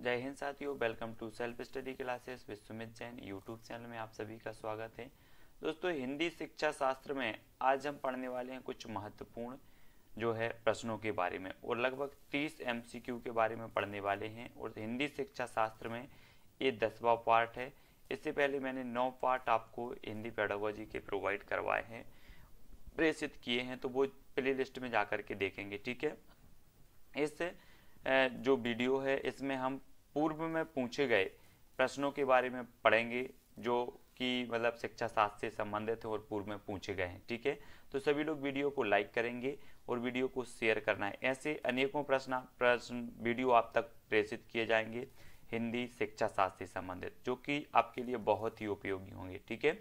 जय हिंद साथियों, welcome to self study classes with Sumit Jain YouTube channel में आप सभी का स्वागत है। दोस्तों, हिंदी शिक्षा शास्त्र में आज हम पढ़ने वाले हैं कुछ महत्वपूर्ण जो है प्रश्नों के बारे में और लगभग 30 एमसीक्यू के बारे में पढ़ने वाले हैं। और हिंदी शिक्षा शास्त्र में ये 10वां पार्ट है। इससे पहले मैंने 9 पार्ट आपको हिंदी पेडागोजी के प्रोवाइड करवाए हैं, प्रेषित किए हैं, तो वो प्ले लिस्ट में जा करके देखेंगे। ठीक है, इस जो वीडियो है इसमें हम पूर्व में पूछे गए प्रश्नों के बारे में पढ़ेंगे जो कि मतलब शिक्षा शास्त्र से संबंधित है और पूर्व में पूछे गए हैं। ठीक है, तो सभी लोग वीडियो को लाइक करेंगे और वीडियो को शेयर करना है। ऐसे अनेकों प्रश्न वीडियो आप तक प्रेषित किए जाएंगे हिंदी शिक्षा शास्त्र से संबंधित, जो कि आपके लिए बहुत ही उपयोगी होंगे। ठीक है,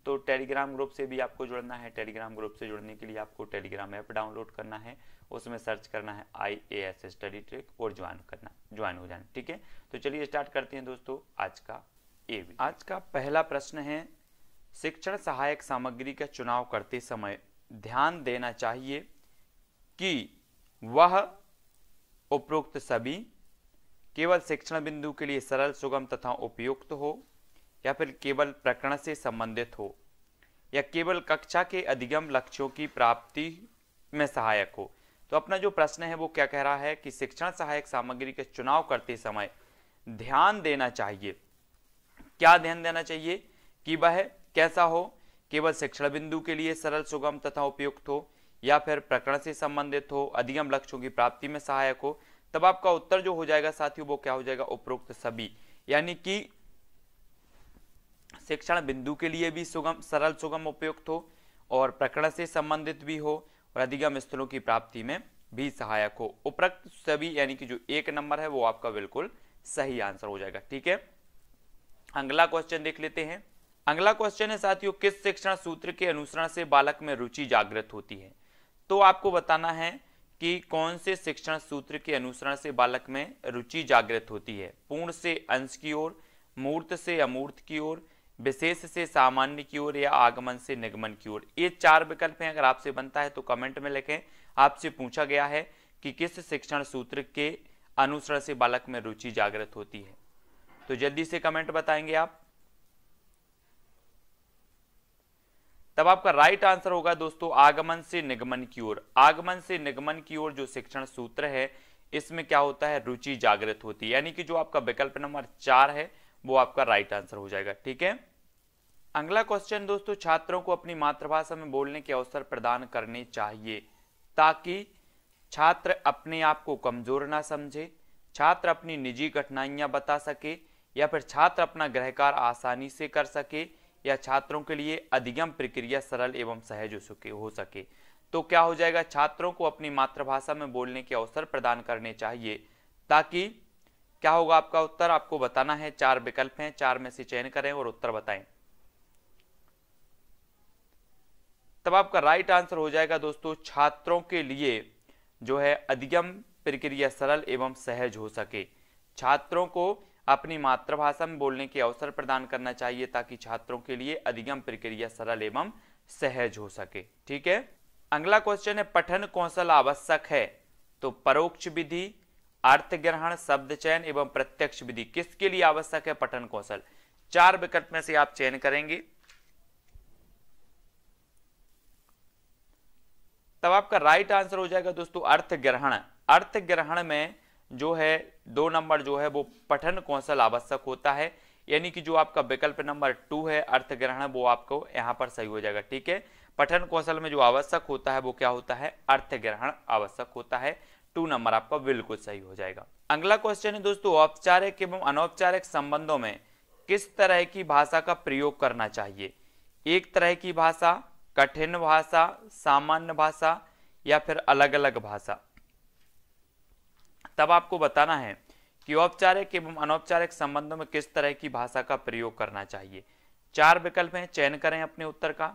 तो टेलीग्राम ग्रुप से भी आपको जुड़ना है। टेलीग्राम ग्रुप से जुड़ने के लिए आपको टेलीग्राम ऐप डाउनलोड करना है, उसमें सर्च करना है IAS स्टडी ट्रिक और ज्वाइन हो जाना। ठीक है, तो चलिए स्टार्ट करते हैं दोस्तों आज का पहला प्रश्न है, शिक्षण सहायक सामग्री का चुनाव करते समय ध्यान देना चाहिए कि वह उपरोक्त सभी केवल शिक्षण बिंदु के लिए सरल, सुगम तथा उपयुक्त हो, या फिर केवल प्रकरण से संबंधित हो, या केवल कक्षा के अधिगम लक्ष्यों की प्राप्ति में सहायक हो। तो अपना जो प्रश्न है वो क्या कह रहा है कि शिक्षण सहायक सामग्री के चुनाव करते समय ध्यान देना चाहिए। क्या ध्यान देना चाहिए कि वह कैसा हो, केवल शिक्षण बिंदु के लिए सरल, सुगम तथा उपयुक्त हो, या फिर प्रकरण से संबंधित हो, अधिगम लक्ष्यों की प्राप्ति में सहायक हो। तब आपका उत्तर जो हो जाएगा साथियों वो क्या हो जाएगा, उपरोक्त सभी, यानी कि शिक्षण बिंदु के लिए भी सरल, सुगम, उपयुक्त हो, और प्रकरण से संबंधित भी हो, और अधिगम स्थलों की प्राप्ति में भी सहायक हो। उपरोक्त सभी यानी कि जो 1 नंबर है वो आपका बिल्कुल सही आंसर हो जाएगा। ठीक है, अगला क्वेश्चन देख लेते हैं। अगला क्वेश्चन है साथियों, किस शिक्षण सूत्र के अनुसरण से बालक में रुचि जागृत होती है। तो आपको बताना है कि कौन से शिक्षण सूत्र के अनुसरण से बालक में रुचि जागृत होती है। पूर्ण से अंश की ओर, मूर्त से अमूर्त की ओर, विशेष से सामान्य की ओर, या आगमन से निगमन की ओर। ये 4 विकल्प हैं। अगर आपसे बनता है तो कमेंट में लिखें। आपसे पूछा गया है कि किस शिक्षण सूत्र के अनुसरण से बालक में रुचि जागृत होती है, तो जल्दी से कमेंट बताएंगे आप। तब आपका राइट आंसर होगा दोस्तों आगमन से निगमन की ओर। आगमन से निगमन की ओर जो शिक्षण सूत्र है इसमें क्या होता है, रुचि जागृत होती है, यानी कि जो आपका विकल्प नंबर 4 है वो आपका राइट आंसर हो जाएगा। ठीक है, अगला क्वेश्चन दोस्तों, छात्रों को अपनी मातृभाषा में बोलने के अवसर प्रदान करने चाहिए ताकि छात्र अपने आप को कमजोर ना समझे, छात्र अपनी निजी कठिनाइयां बता सके, या फिर छात्र अपना गृह कार्य आसानी से कर सके, या छात्रों के लिए अधिगम प्रक्रिया सरल एवं सहज हो सके। तो क्या हो जाएगा, छात्रों को अपनी मातृभाषा में बोलने के अवसर प्रदान करने चाहिए ताकि क्या होगा आपका उत्तर, आपको बताना है। 4 विकल्प हैं, 4 में से चयन करें और उत्तर बताएं। तब आपका राइट आंसर हो जाएगा दोस्तों छात्रों के लिए जो है अधिगम प्रक्रिया सरल एवं सहज हो सके। छात्रों को अपनी मातृभाषा में बोलने के अवसर प्रदान करना चाहिए ताकि छात्रों के लिए अधिगम प्रक्रिया सरल एवं सहज हो सके। ठीक है, अगला क्वेश्चन है, पठन कौशल आवश्यक है। तो परोक्ष विधि, अर्थ ग्रहण, शब्द चयन एवं प्रत्यक्ष विधि, किसके लिए आवश्यक है पठन कौशल। 4 विकल्प में से आप चयन करेंगे। तब आपका राइट आंसर हो जाएगा दोस्तों अर्थ ग्रहण। अर्थ ग्रहण में जो है 2 नंबर जो है वो पठन कौशल आवश्यक होता है, यानी कि जो आपका विकल्प नंबर 2 है अर्थ ग्रहण वो आपको यहां पर सही हो जाएगा। ठीक है, पठन कौशल में जो आवश्यक होता है वो क्या होता है, अर्थ ग्रहण आवश्यक होता है। 2 नंबर आपका बिल्कुल सही हो जाएगा। अगला क्वेश्चन है दोस्तों, औपचारिक एवं अनौपचारिक संबंधों में किस तरह की भाषा का प्रयोग करना चाहिए। एक तरह की भाषा, कठिन भाषा, सामान्य भाषा, या फिर अलग अलग भाषा। तब आपको बताना है कि औपचारिक एवं अनौपचारिक संबंधों में किस तरह की भाषा का प्रयोग करना चाहिए। 4 विकल्प हैं, चयन करें अपने उत्तर का।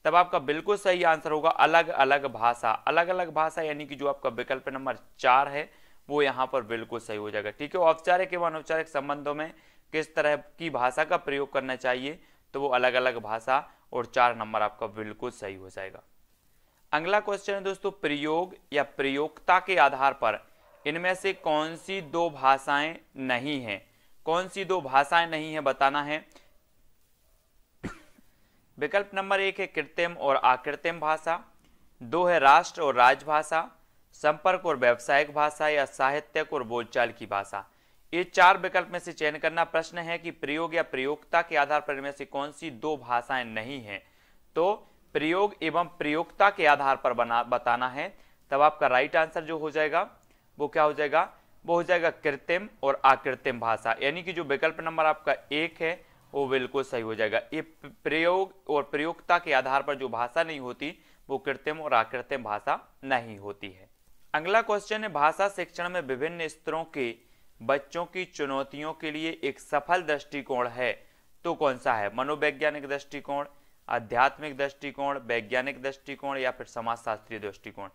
तब आपका बिल्कुल सही आंसर होगा अलग अलग भाषा। अलग अलग भाषा यानी कि जो आपका विकल्प नंबर 4 है वो यहां पर बिल्कुल सही हो जाएगा। ठीक है, औपचारिक एवं अनौपचारिक संबंधों में किस तरह की भाषा का प्रयोग करना चाहिए, तो वो अलग अलग भाषा, और 4 नंबर आपका बिल्कुल सही हो जाएगा। अगला क्वेश्चन है दोस्तों, प्रयोग या प्रयोक्ता के आधार पर इनमें से कौन सी दो भाषाएं नहीं हैं? कौन सी दो भाषाएं नहीं है बताना है। विकल्प नंबर 1 है कृत्रिम और अकृत्रिम भाषा, 2 है राष्ट्र और राजभाषा, संपर्क और व्यावसायिक भाषा, या साहित्यक और बोलचाल की भाषा। ये 4 विकल्प में से चयन करना। प्रश्न है कि प्रयोग या प्रयोक्ता के आधार पर इनमें से कौन सी दो भाषाएं नहीं है। तो प्रयोग एवं प्रयोक्ता के आधार पर बताना है। तब आपका राइट आंसर जो हो जाएगा वो क्या हो जाएगा? वो हो जाएगा कृत्रिम और अकृत्रिम भाषा, यानी कि जो विकल्प नंबर आपका 1 है वो बिल्कुल सही हो जाएगा। ये प्रयोग और प्रयोक्ता के आधार पर जो भाषा नहीं होती वो कृत्रिम और अकृत्रिम भाषा नहीं होती है। अगला क्वेश्चन है, भाषा शिक्षण में विभिन्न स्तरों के बच्चों की चुनौतियों के लिए एक सफल दृष्टिकोण है तो कौन सा है? मनोवैज्ञानिक दृष्टिकोण, आध्यात्मिक दृष्टिकोण, वैज्ञानिक दृष्टिकोण, या फिर समाजशास्त्रीय दृष्टिकोण।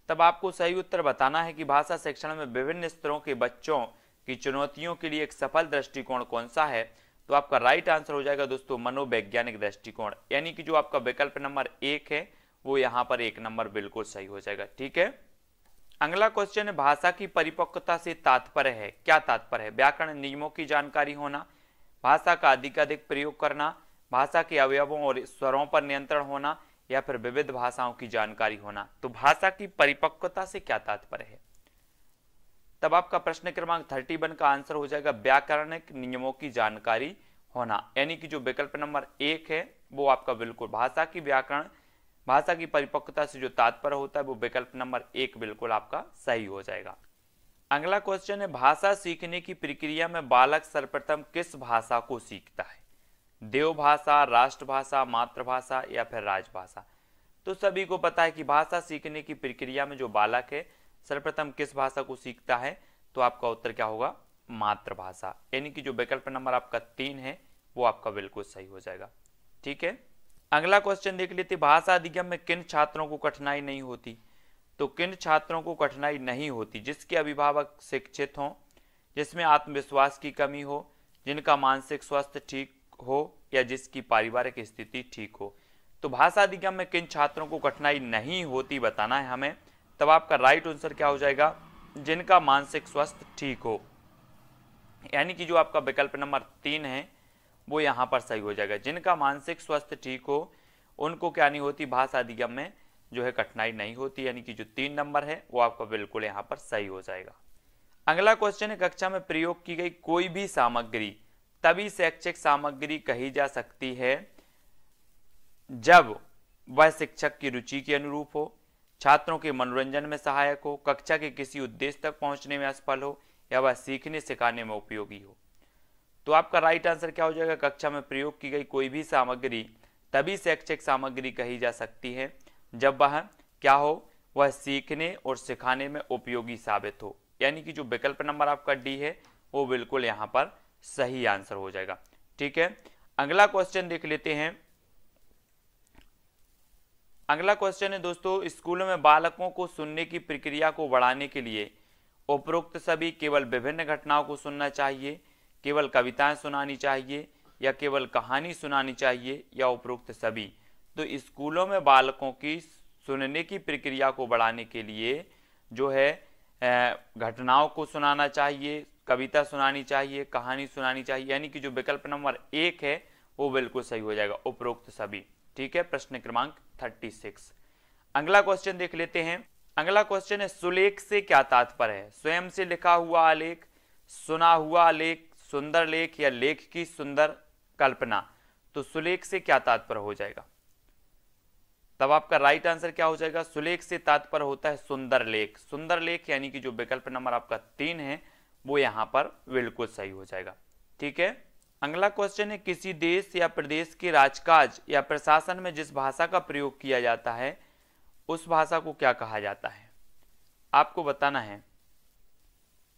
तब आपको सही उत्तर बताना है कि भाषा शिक्षण में विभिन्न स्तरों के बच्चों की चुनौतियों के लिए एक सफल दृष्टिकोण कौन सा है। तो आपका राइट आंसर हो जाएगा दोस्तों मनोवैज्ञानिक दृष्टिकोण, यानी कि जो आपका विकल्प नंबर 1 है वो यहाँ पर 1 नंबर बिल्कुल सही हो जाएगा। ठीक है। अगला क्वेश्चन है, भाषा की परिपक्वता से तात्पर्य है, क्या तात्पर्य है? व्याकरण नियमों की जानकारी होना, भाषा का अधिक प्रयोग करना, भाषा के अवयवों और स्वरों पर नियंत्रण होना, या फिर विविध भाषाओं की जानकारी होना। तो भाषा की परिपक्वता से क्या तात्पर्य है? तब आपका प्रश्न क्रमांक 31 का आंसर हो जाएगा व्याकरणिक नियमों की जानकारी होना, यानी कि जो विकल्प नंबर 1 है वो आपका बिल्कुल भाषा की परिपक्वता से जो तात्पर्य होता है वो विकल्प नंबर 1 बिल्कुल आपका सही हो जाएगा। अगला क्वेश्चन है, भाषा सीखने की प्रक्रिया में बालक सर्वप्रथम किस भाषा को सीखता है? देवभाषा, राष्ट्रभाषा, मातृभाषा, या फिर राजभाषा। तो सभी को पता है कि भाषा सीखने की प्रक्रिया में जो बालक है सर्वप्रथम किस भाषा को सीखता है। तो आपका उत्तर क्या होगा? मातृभाषा, यानी कि जो विकल्प नंबर आपका 3 है वो आपका बिल्कुल सही हो जाएगा। ठीक है। अगला क्वेश्चन देख लेते, भाषा अधिगम में किन छात्रों को कठिनाई नहीं होती? तो किन छात्रों को कठिनाई नहीं होती? जिसके अभिभावक शिक्षित हों, जिसमें आत्मविश्वास की कमी हो, जिनका मानसिक स्वास्थ्य ठीक हो, या जिसकी पारिवारिक स्थिति ठीक हो। तो भाषा अधिगम में किन छात्रों को कठिनाई नहीं होती बताना है हमें। तब आपका राइट आंसर क्या हो जाएगा? जिनका मानसिक स्वास्थ्य ठीक हो, यानी कि जो आपका विकल्प नंबर 3 है वो यहाँ पर सही हो जाएगा। जिनका मानसिक स्वास्थ्य ठीक हो उनको क्या नहीं होती? भाषा अधिगम में जो है कठिनाई नहीं होती, यानी कि जो 3 नंबर है वो आपका बिल्कुल यहाँ पर सही हो जाएगा। अगला क्वेश्चन है, कक्षा में प्रयोग की गई कोई भी सामग्री तभी शैक्षिक सामग्री कही जा सकती है जब वह शिक्षक की रुचि के अनुरूप हो, छात्रों के मनोरंजन में सहायक हो, कक्षा के किसी उद्देश्य तक पहुंचने में असफल हो, या वह सीखने सिखाने में उपयोगी हो। तो आपका राइट आंसर क्या हो जाएगा? कक्षा में प्रयोग की गई कोई भी सामग्री तभी शैक्षिक सामग्री कही जा सकती है जब वह क्या हो? वह सीखने और सिखाने में उपयोगी साबित हो, यानी कि जो विकल्प नंबर आपका डी है वो बिल्कुल यहाँ पर सही आंसर हो जाएगा। ठीक है। अगला क्वेश्चन देख लेते हैं। अगला क्वेश्चन है दोस्तों, स्कूलों में बालकों को सुनने की प्रक्रिया को बढ़ाने के लिए उपरोक्त सभी केवल विभिन्न घटनाओं को सुनना चाहिए, केवल कविताएं सुनानी चाहिए, या केवल कहानी सुनानी चाहिए, या उपरोक्त सभी। तो स्कूलों में बालकों की सुनने की प्रक्रिया को बढ़ाने के लिए जो है घटनाओं को सुनाना चाहिए, कविता सुनानी चाहिए, कहानी सुनानी चाहिए, यानी कि जो विकल्प नंबर 1 है वो बिल्कुल सही हो जाएगा, उपरोक्त सभी। ठीक है। प्रश्न क्रमांक 36। अगला क्वेश्चन देख लेते हैं। अगला क्वेश्चन है, सुलेख से क्या तात्पर्य है? स्वयं से लिखा हुआ आलेख, सुना हुआ लेख, सुंदर लेख, या लेख की सुंदर कल्पना। तो सुलेख से क्या तात्पर्य हो जाएगा? तब आपका राइट आंसर क्या हो जाएगा? सुलेख से तात्पर्य होता है सुंदर लेख। सुंदर लेख यानी कि जो विकल्प नंबर आपका 3 है वो यहां पर बिल्कुल सही हो जाएगा। ठीक है। अगला क्वेश्चन है, किसी देश या प्रदेश के राजकाज या प्रशासन में जिस भाषा का प्रयोग किया जाता है उस भाषा को क्या कहा जाता है? आपको बताना है।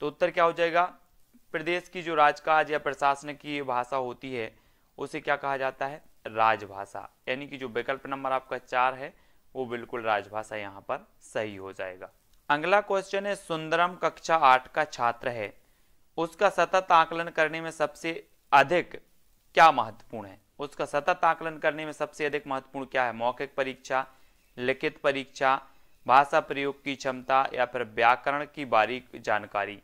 तो उत्तर क्या हो जाएगा? प्रदेश की जो राजकाज या प्रशासन की भाषा होती है उसे क्या कहा जाता है? राजभाषा, यानी कि जो विकल्प नंबर आपका 4 है वो बिल्कुल राजभाषा यहाँ पर सही हो जाएगा। अगला क्वेश्चन है, सुंदरम कक्षा 8 का छात्र है, उसका सतत आकलन करने में सबसे अधिक क्या महत्वपूर्ण है? उसका सतत आकलन करने में सबसे अधिक महत्वपूर्ण क्या है? मौखिक परीक्षा, लिखित परीक्षा, भाषा प्रयोग की क्षमता या फिर व्याकरण की बारीक जानकारी।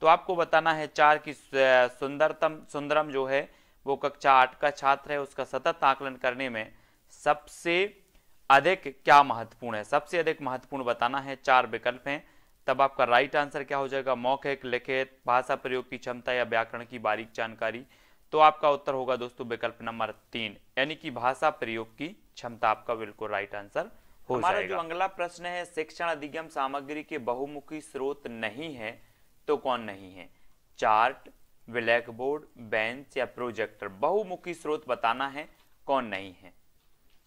तो आपको बताना है 4 की सुंदरम जो है वो कक्षा 8 का छात्र है, उसका सतत आकलन करने में सबसे अधिक क्या महत्वपूर्ण है, सबसे अधिक महत्वपूर्ण बताना है। 4 विकल्प हैं, तब आपका राइट आंसर क्या हो जाएगा, मौखिक, लिखित, भाषा प्रयोग की क्षमता या व्याकरण की बारीक जानकारी। तो आपका उत्तर होगा दोस्तों विकल्प नंबर 3, यानी कि भाषा प्रयोग की क्षमता आपका बिल्कुल राइट आंसर हो जाएगा। हमारा जो अगला प्रश्न है, शिक्षण अधिगम सामग्री के बहुमुखी स्रोत नहीं है तो कौन नहीं है? चार्ट, ब्लैक बोर्ड, बेंच या प्रोजेक्टर। बहुमुखी स्रोत बताना है कौन नहीं है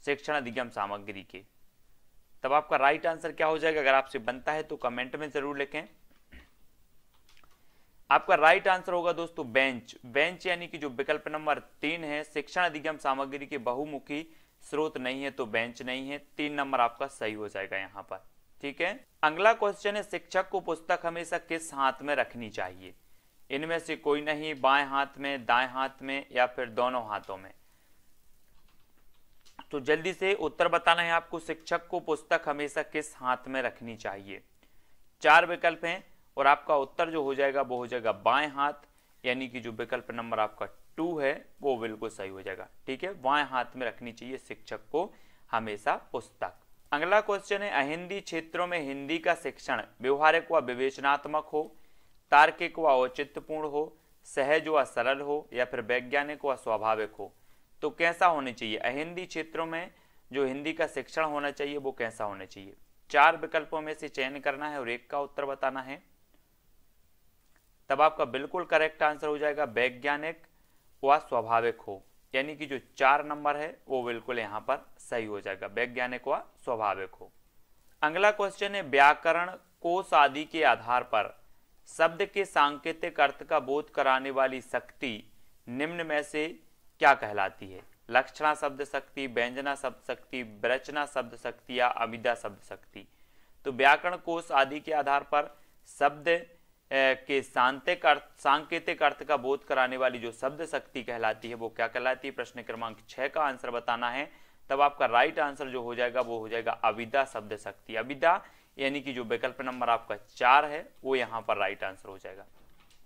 शिक्षण अधिगम सामग्री के। तब आपका राइट आंसर क्या हो जाएगा, अगर आपसे बनता है तो कमेंट में जरूर लिखें। आपका राइट आंसर होगा दोस्तों बेंच। बेंच यानी कि जो विकल्प नंबर 3 है, शिक्षण अधिगम सामग्री के बहुमुखी स्रोत नहीं है तो बेंच नहीं है। 3 नंबर आपका सही हो जाएगा यहां पर। ठीक है, अगला क्वेश्चन है, शिक्षक को पुस्तक हमेशा किस हाथ में रखनी चाहिए? इनमें से कोई नहीं, बाएं हाथ में, दाएं हाथ में या फिर दोनों हाथों में। तो जल्दी से उत्तर बताना है आपको, शिक्षक को पुस्तक हमेशा किस हाथ में रखनी चाहिए। 4 विकल्प हैं और आपका उत्तर जो हो जाएगा वो हो जाएगा बाएं हाथ, यानी कि जो विकल्प नंबर आपका 2 है वो बिल्कुल सही हो जाएगा। ठीक है, बाएं हाथ में रखनी चाहिए शिक्षक को हमेशा पुस्तक। अगला क्वेश्चन है, अहिंदी क्षेत्रों में हिंदी का शिक्षण व्यवहारिक व विवेचनात्मक हो, तार्किक व औचित्यपूर्ण हो, सहज व सरल हो या फिर वैज्ञानिक व स्वाभाविक हो। तो कैसा होना चाहिए? अहिंदी क्षेत्रों में जो हिंदी का शिक्षण होना चाहिए वो कैसा होना चाहिए? 4 विकल्पों में से चयन करना है और एक का उत्तर बताना है। तब आपका बिल्कुल करेक्ट आंसर हो जाएगा वैज्ञानिक व स्वाभाविक हो, यानी कि जो 4 नंबर है वो बिल्कुल यहां पर सही हो जाएगा, वैज्ञानिक व स्वाभाविक हो। अगला क्वेश्चन है, व्याकरण कोश आदि के आधार पर शब्द के सांकेतिक अर्थ का बोध कराने वाली शक्ति निम्न में से क्या कहलाती है? लक्षणा शब्द शक्ति, व्यंजना शब्द शक्ति, विरचना शब्द शक्ति या अभिधा शब्द शक्ति। तो व्याकरण कोश आदि के आधार पर शब्द के सांकेतिक अर्थ का बोध कराने वाली जो शब्द शक्ति कहलाती है वो क्या कहलाती है? प्रश्न क्रमांक 6 का आंसर बताना है। तब आपका राइट आंसर जो हो जाएगा वो हो जाएगा अभिधा शब्द शक्ति। अभिधा यानी कि जो विकल्प नंबर आपका 4 है वो यहाँ पर राइट आंसर हो जाएगा।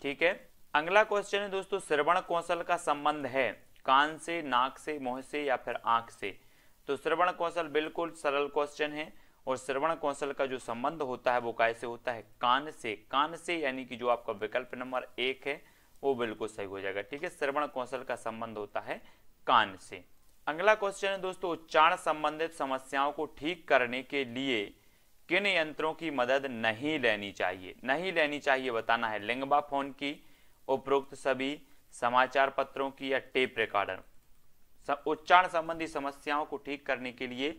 ठीक है, अगला क्वेश्चन है दोस्तों, श्रवण कौशल का संबंध है कान से, नाक से, मुंह से या फिर आंख से। तो श्रवण कौशल बिल्कुल सरल क्वेश्चन है और श्रवण कौशल का जो संबंध होता है वो कैसे होता है? कान से। कान से यानी कि जो आपका विकल्प नंबर 1 है वो बिल्कुल सही हो जाएगा। ठीक है, श्रवण कौशल का संबंध होता है कान से। अगला क्वेश्चन है दोस्तों, उच्चारण संबंधित समस्याओं को ठीक करने के लिए किन यंत्रों की मदद नहीं लेनी चाहिए? नहीं लेनी चाहिए बताना है। लिंगबा फोन की, उपरोक्त सभी, समाचार पत्रों की या टेप रिकॉर्डर। उच्चारण संबंधी समस्याओं को ठीक करने के लिए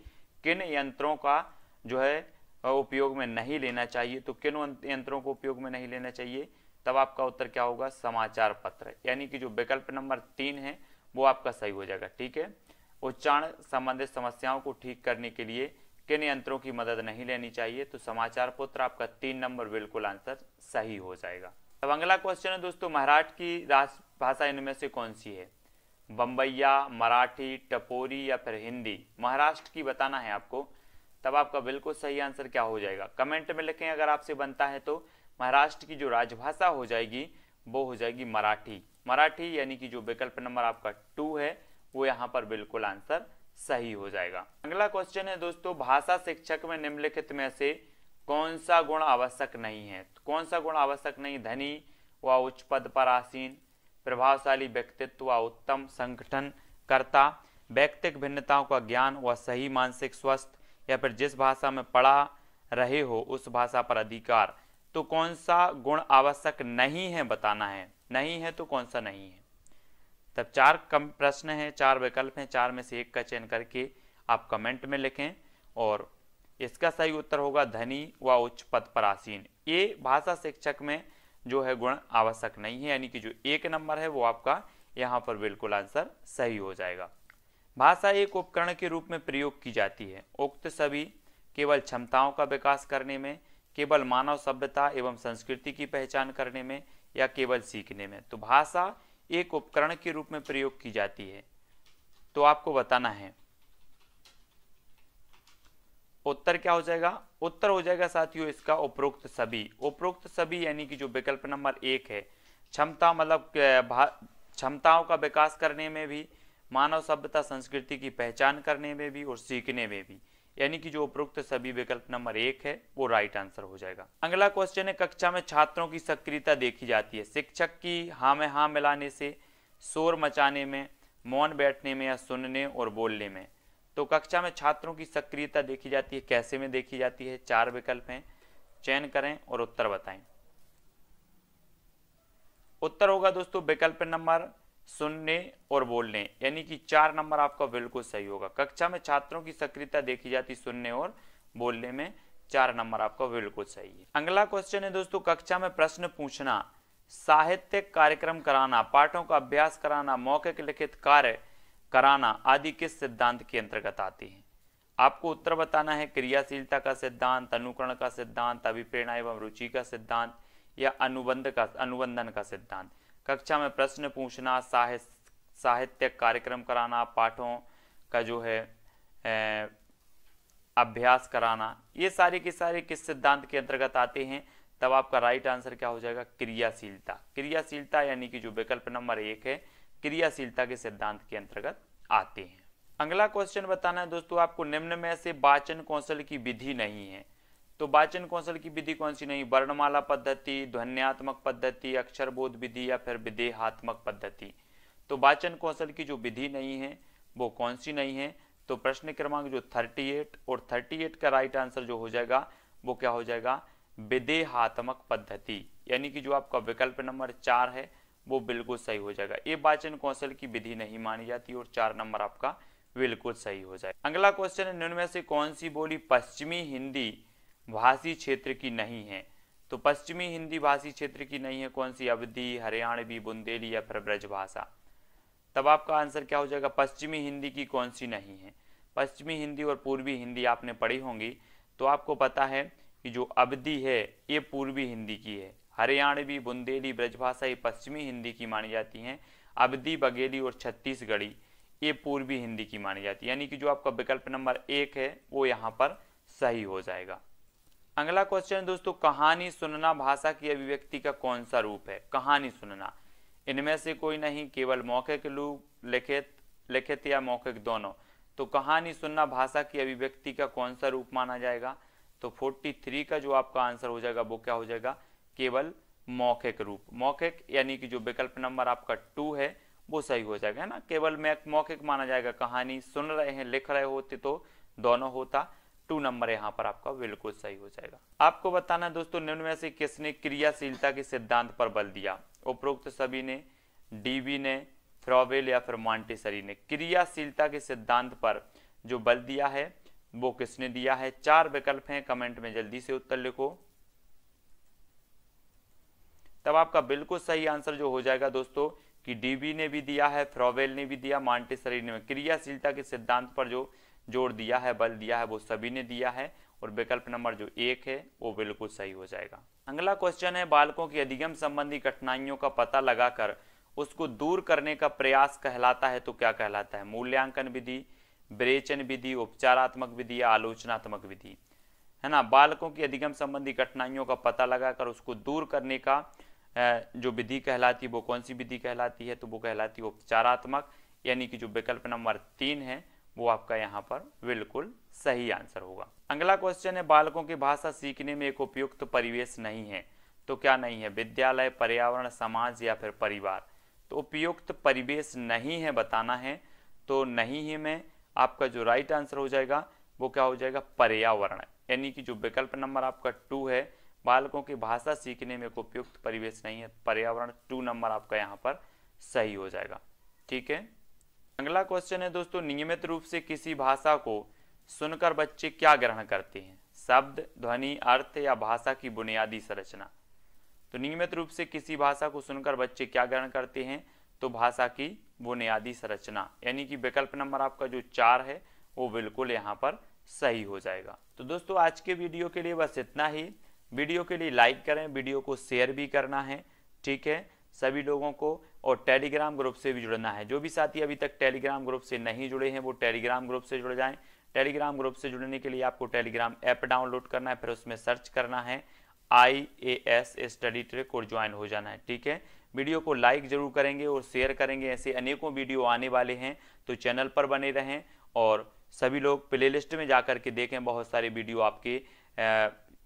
किन यंत्रों का जो है उपयोग में नहीं लेना चाहिए? तो किन यंत्रों को उपयोग में नहीं लेना चाहिए? तब आपका उत्तर क्या होगा? समाचार पत्र, यानी कि जो विकल्प नंबर 3 है वो आपका सही हो जाएगा। ठीक है, उच्चारण संबंधित समस्याओं को ठीक करने के लिए किन यंत्रों की मदद नहीं लेनी चाहिए? तो समाचार पत्र आपका 3 नंबर बिल्कुल आंसर सही हो जाएगा। अब अगला क्वेश्चन है दोस्तों, महाराष्ट्र की राजभाषा इनमें से कौन सी है? बम्बैया, मराठी, टपोरी या फिर हिंदी? महाराष्ट्र की बताना है आपको। तब आपका बिल्कुल सही आंसर क्या हो जाएगा? कमेंट में लिखें अगर आपसे बनता है तो। महाराष्ट्र की जो राजभाषा हो जाएगी वो हो जाएगी मराठी। मराठी यानी कि जो विकल्प नंबर आपका 2 है वो यहाँ पर बिल्कुल आंसर सही हो जाएगा। अगला क्वेश्चन है दोस्तों, भाषा शिक्षक में निम्नलिखित में से कौन सा गुण आवश्यक नहीं है? कौन सा गुण आवश्यक नहीं? धनी व उच्च पद पर आसीन, प्रभावशाली व्यक्तित्व व उत्तम संगठन कर्ता, व्यक्तिक भिन्नताओं का ज्ञान व सही मानसिक स्वस्थ, या फिर जिस भाषा में पढ़ा रहे हो उस भाषा पर अधिकार। तो कौन सा गुण आवश्यक नहीं है बताना है। नहीं है तो कौन सा नहीं है? तब 4 प्रश्न हैं, 4 विकल्प हैं, 4 में से एक का चयन करके आप कमेंट में लिखें और इसका सही उत्तर होगा धनी व उच्च पद पर आसीन। ये भाषा शिक्षक में जो है गुण आवश्यक नहीं है, यानी कि जो 1 नंबर है वो आपका यहाँ पर बिल्कुल आंसर सही हो जाएगा। भाषा एक उपकरण के रूप में प्रयोग की जाती है। उक्त सभी केवल क्षमताओं का विकास करने में, केवल मानव सभ्यता एवं संस्कृति की पहचान करने में या केवल सीखने में। तो भाषा एक उपकरण के रूप में प्रयोग की जाती है, तो आपको बताना है उत्तर क्या हो जाएगा? उत्तर हो जाएगा साथियों इसका उपरोक्त सभी। उपरोक्त सभी यानी कि जो विकल्प नंबर 1 है, क्षमता मतलब क्षमताओं का विकास करने में भी, मानव सभ्यता संस्कृति की पहचान करने में भी और सीखने में भी, यानी कि जो उपरोक्त सभी विकल्प नंबर 1 है वो राइट आंसर हो जाएगा। अगला क्वेश्चन है, कक्षा में छात्रों की सक्रियता देखी जाती है शिक्षक की हाँ में हाँ मिलाने से, शोर मचाने में, मौन बैठने में या सुनने और बोलने में। तो कक्षा में छात्रों की सक्रियता देखी जाती है, कैसे में देखी जाती है? 4 विकल्प हैं, चयन करें और उत्तर बताएं। उत्तर होगा दोस्तों विकल्प नंबर सुनने और बोलने, यानी कि 4 नंबर आपका बिल्कुल सही होगा। कक्षा में छात्रों की सक्रियता देखी जाती सुनने और बोलने में, 4 नंबर आपका बिल्कुल सही है। अगला क्वेश्चन है दोस्तों, कक्षा में प्रश्न पूछना, साहित्यिक कार्यक्रम कराना, पाठों का अभ्यास कराना, मौखिक लिखित कार्य कराना आदि किस सिद्धांत के अंतर्गत आते हैं? आपको उत्तर बताना है। क्रियाशीलता का सिद्धांत, अनुकरण का सिद्धांत, अभिप्रेरणा एवं रुचि का सिद्धांत या अनुबंधन का सिद्धांत। कक्षा में प्रश्न पूछना, साहित्यिक कार्यक्रम कराना, पाठों का जो है अभ्यास कराना, ये सारे के सारे किस सिद्धांत के अंतर्गत आते हैं? तब आपका राइट आंसर क्या हो जाएगा? क्रियाशीलता। क्रियाशीलता यानी कि जो विकल्प नंबर 1 है, क्रियाशीलता के सिद्धांत के अंतर्गत आते हैं। अगला क्वेश्चन बताना है दोस्तों आपको, निम्न में से वाचन कौशल की विधि नहीं है। तो वाचन कौशल की विधि कौन सी नहीं? वर्णमाला पद्धति, ध्वन्यात्मक पद्धति, अक्षरबोध विधि या फिर विदेहात्मक पद्धति। तो वाचन कौशल की जो विधि नहीं है वो कौन सी नहीं है? तो प्रश्न क्रमांक जो 38 और 38 का राइट आंसर जो हो जाएगा वो क्या हो जाएगा? विदेहात्मक पद्धति, यानी कि जो आपका विकल्प नंबर 4 है वो बिल्कुल सही हो जाएगा। ये वाचन कौशल की विधि नहीं मानी जाती और 4 नंबर आपका बिल्कुल सही हो जाएगा। अगला क्वेश्चन है, निम्न में से कौन सी बोली पश्चिमी हिंदी भाषी क्षेत्र की नहीं है? तो पश्चिमी हिंदी भाषी क्षेत्र की नहीं है कौन सी? अवधी, हरियाणवी, बुंदेली या फिर ब्रजभाषा। तब आपका आंसर क्या हो जाएगा? पश्चिमी हिंदी की कौन सी नहीं है? पश्चिमी हिंदी और पूर्वी हिंदी आपने पढ़ी होंगी तो आपको पता है कि जो अवधी है ये पूर्वी हिंदी की है, हरियाणवी, बुंदेली, ब्रजभाषा ये पश्चिमी हिंदी की मानी जाती हैं, अवधी, बघेली और छत्तीसगढ़ी ये पूर्वी हिंदी की मानी जाती है, यानी कि जो आपका विकल्प नंबर 1 है वो यहाँ पर सही हो जाएगा। अगला क्वेश्चन दोस्तों, कहानी सुनना भाषा की अभिव्यक्ति का कौन सा रूप है? कहानी सुनना, इनमें से कोई नहीं, केवल मौखिक रूप, लिखित या मौखिक दोनों। तो कहानी सुनना भाषा की अभिव्यक्ति का कौन सा रूप माना जाएगा? तो 43 का जो आपका आंसर हो जाएगा वो क्या हो जाएगा? केवल मौखिक रूप। मौखिक यानी कि जो विकल्प नंबर आपका 2 है वो सही हो जाएगा, है ना। केवल मौखिक माना जाएगा, कहानी सुन रहे हैं, लिख रहे होते तो दोनों होता। 2 नंबर यहाँ पर आपका बिल्कुल सही हो जाएगा। आपको बताना है दोस्तों, निम्न में से किसने क्रियाशीलता के सिद्धांत पर बल दिया? उपरोक्त सभी ने, डीबी ने, फ्रॉबेल या फिर मॉन्टेसरी ने। क्रियाशीलता के सिद्धांत पर जो बल दिया है वो किसने दिया है? 4 विकल्प हैं, कमेंट में जल्दी से उत्तर लिखो। तब आपका बिल्कुल सही आंसर जो हो जाएगा दोस्तों कि डीबी ने भी दिया है, फ्रॉबेल ने भी दिया, मॉन्टेसरी ने। क्रियाशीलता के सिद्धांत पर जो जोर दिया है, बल दिया है, वो सभी ने दिया है और विकल्प नंबर जो 1 है वो बिल्कुल सही हो जाएगा। अगला क्वेश्चन है, बालकों की अधिगम संबंधी कठिनाइयों का पता लगाकर उसको दूर करने का प्रयास कहलाता है तो क्या कहलाता है? मूल्यांकन विधि, विवेचन विधि, उपचारात्मक विधि या आलोचनात्मक विधि, है ना। बालकों की अधिगम संबंधी कठिनाइयों का पता लगाकर उसको दूर करने का जो विधि कहलाती है वो कौन सी विधि कहलाती है? तो वो कहलाती है उपचारात्मक, यानी कि जो विकल्प नंबर 3 है वो आपका यहाँ पर बिल्कुल सही आंसर होगा। अगला क्वेश्चन है, बालकों की भाषा सीखने में एक उपयुक्त परिवेश नहीं है तो क्या नहीं है? विद्यालय, पर्यावरण, समाज या फिर परिवार। तो उपयुक्त परिवेश नहीं है बताना है, तो नहीं ही में आपका जो राइट आंसर हो जाएगा वो क्या हो जाएगा? पर्यावरण, यानी कि जो विकल्प नंबर आपका 2 है, बालकों की भाषा सीखने में एक उपयुक्त परिवेश नहीं है, पर्यावरण, 2 नंबर आपका यहाँ पर सही हो जाएगा। ठीक है। अगला क्वेश्चन है दोस्तों, नियमित रूप से किसी भाषा को सुनकर बच्चे क्या ग्रहण करते हैं? शब्द, ध्वनि, अर्थ या भाषा की बुनियादी संरचना। तो नियमित रूप से किसी भाषा को सुनकर बच्चे क्या ग्रहण करते हैं? तो भाषा की बुनियादी संरचना, यानी कि विकल्प नंबर आपका जो 4 है वो बिल्कुल यहाँ पर सही हो जाएगा। तो दोस्तों आज के वीडियो के लिए बस इतना ही। वीडियो के लिए लाइक करें, वीडियो को शेयर भी करना है, ठीक है, सभी लोगों को, और टेलीग्राम ग्रुप से भी जुड़ना है। जो भी साथी अभी तक टेलीग्राम ग्रुप से नहीं जुड़े हैं वो टेलीग्राम ग्रुप से जुड़ जाएं। टेलीग्राम ग्रुप से जुड़ने के लिए आपको टेलीग्राम ऐप डाउनलोड करना है, फिर उसमें सर्च करना है IAS स्टडी ट्रिक और ज्वाइन हो जाना है। ठीक है, वीडियो को लाइक जरूर करेंगे और शेयर करेंगे। ऐसे अनेकों वीडियो आने वाले हैं, तो चैनल पर बने रहें और सभी लोग प्लेलिस्ट में जाकर के देखें। बहुत सारे वीडियो आपके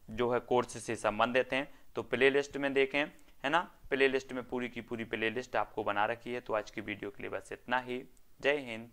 जो है कोर्स से संबंधित हैं, तो प्लेलिस्ट में देखें, है ना। प्लेलिस्ट में पूरी की पूरी प्लेलिस्ट आपको बना रखी है। तो आज की वीडियो के लिए बस इतना ही। जय हिंद।